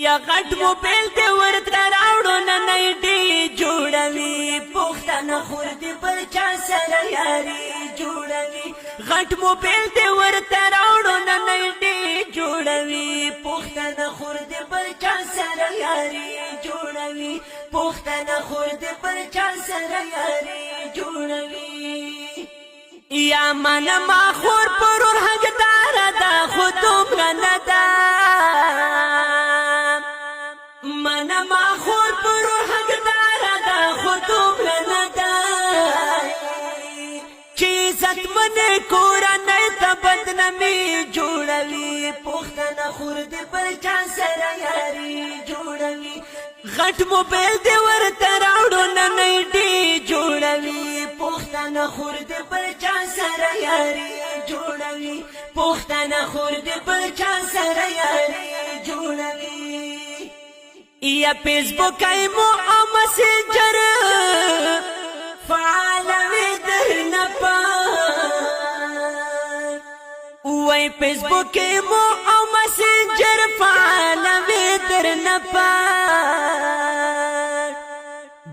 یا غټ موبایل دې ورته راوړو ننۍ ډې جوړوي پښتانه خور دې پر چا سره یاري جوړوي غټ موبایل دې ورته راوړو ننۍ ډې جوړوي پښتانه خور دې پر چا سره یاري جوړوي پښتانه خور دې پر چا سره یاري جوړوي یا من ما خور پرور حقدار ده خو دومره نه ده من ما خور پرور حقدار ده خو دومره نه ده چې عزت من کورنۍ ته بدنامي جوړوي پښتانه خور دې پر چا سره یاري جوړوي غټ موبایل دې ورته راوړو ننۍ ډې جوړوي پښتانه خور دې پر چا سره یاري جوړوي پښتانه خور دې پر چا سره یاري جوړوي یا فیسبوک ایمو او مسنجر فعالوي درنه وای فیسبوک ایمو او مسنجر فعالوي درنه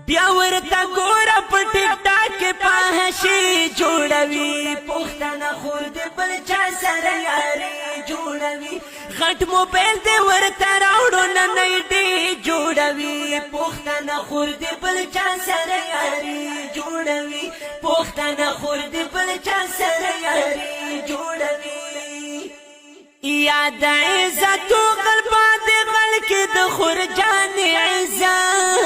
بیا ورته ګوره په ټیک ټاک کې پاهشي جوړوي پښتانه خور دې پر چا سره یاري جوړوي غټ موبایل دې ورته راوړو ننۍ ډې جوړوي پښتانه خور دې پر چا سره یاري جوړوي پښتانه خور دې پر چا سره یاري جوړوي یا د عزت او قلبا دې غل کې د خور جان عزت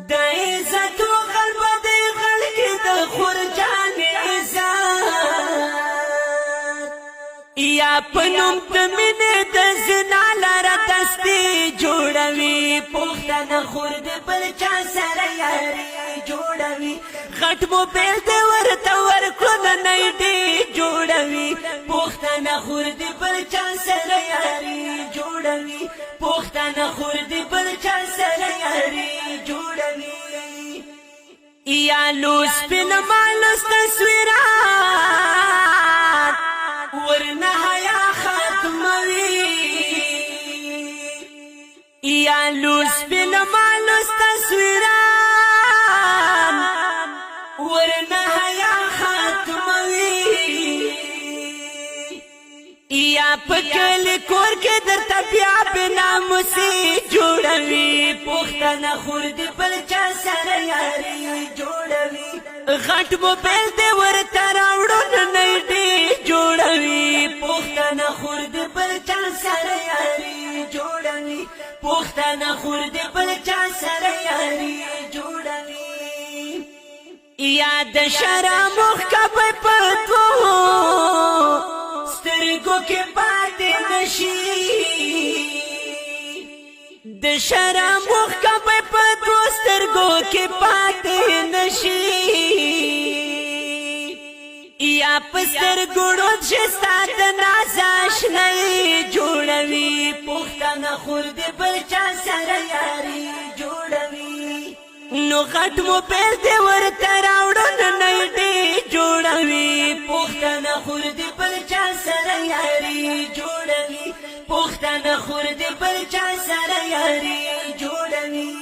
د عزت او قلبا دې غل کې د خور جان عزت یا پنوم د مینې د زنا لاره دستي جوړوي پښتانه خور دې پر چا سره یاري جوړوي غټ موبایل دې ورته ورکړو ننۍ ډې جوړوي پښتانه خور دې پر چا سره یاري جوړوي پښتانه خور دې پر چا سره یاري جوړوي یا لوس پن مالس تصویرات ورنه حیا ختموي یا لوس پن مالس تصویرات ورنه حیا ختموي یا پکل کور کې درته بیا بناموسي جوړوي پښتانه خور دې پر چا سره یاري جوړوي غټ موبایل دې ورته راوړو ننۍ ډې جوړوي پښتانه خور دې پر چا سره یاري جوړوي پښتانه خور دې پر چا سره یاري جوړوي یا د شرم مخکبه پتو سترګو کې پاتې نشي د شرم مخکبه پتو سترګو کې پاتې نشي یا پستر ګړو چې ستاد نازاش نه جوړوي پښتانه خور دې پر چا سره یاري جوړوي نو غټ موبایل دې ورته راوړو ننۍ ډې جوړوي پښتانه خور دې پر چا سره یاري جوړوي پښتانه خور دې پر چا سره یاري جوړوي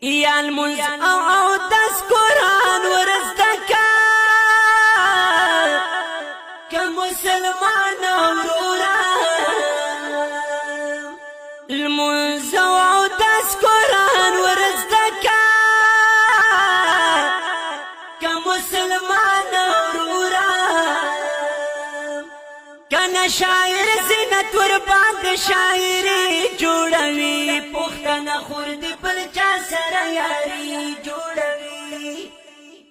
یا المنز او داس قرآن ورزده کا که مسلمان ورورا المنز او داس قرآن ورزده کا که مسلمان ورورا کنه شاعر زینت ور باندې شاعري جوړوي پښتانه خور دې پر چا سره یاري جوړوي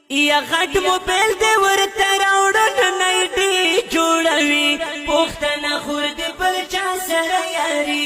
یا غټ موبایل دې ورته راوړو ننۍ ډې جوړوي پښتانه خور دې پر چا سره یاري